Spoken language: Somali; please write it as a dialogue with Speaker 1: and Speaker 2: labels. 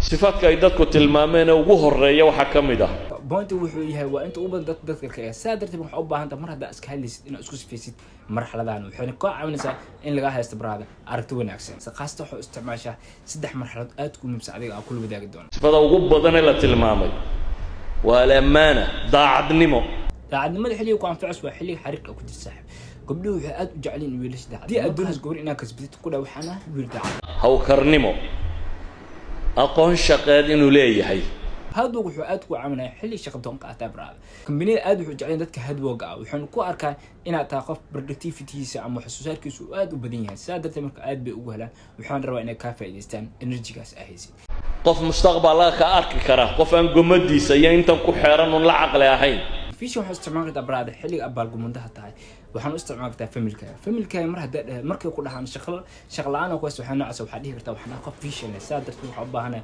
Speaker 1: sifaadka ay dadku tilmaameen ugu horeeya waxa kamid ah
Speaker 2: بوينت وحو يحيى وانت u badan dadka kale saadarta waxa u baahan tahay mar hada iska hadlaysid inaad isku sifaysid marxaladan waxayna ka caawinaysaa in laga haysto baraada aragti wanaagsan qaasta waxa isticmaashaa saddex marxalad aad ku muhiimsan adiga aan kula wadaagi doono
Speaker 1: sifada ugu badan ee la tilmaamay waa amaana daacadnimada xilliga ku anfacayso waa xilliga xariiqa ku jirta saaxib gabdhuhu waxay aad u jeceliin wiilasha daacad hadii aad doonayso gabar inaad kasbatid ku dhaw waxana wiil daacad hawkarnimo aqoon shaqeed inuu leeyahay
Speaker 2: هادوغ وحو aad ku caawinaya xilli shaqo doon qaata baraad kambaniyada aad wuxuu jecel dadka hadwooga ah waxaan ku arkaa inaad tahay qof productivity-giisa ama xasuusaadkiisu aad u badan yahay saadarta marka aad bay ugu helaan waxaan rabaa inay ka faa'iideystaan energy-gaas ahaysid
Speaker 1: qof mustaqbalka ka arki kara qof aan gomadiisa iyo intan ku xeeran un la aqli ahayn
Speaker 2: fiishan waxa isticmaalka baraad xilliga abaal gumundaha tahay waxaan u isticmaalkaa familka mar hada markay ku dhahaan shaqo la'aan oo kuwaas waxaan noocaas waxa dhihi kartaa waxaan qof fiishan saadarta waxa u baahanaa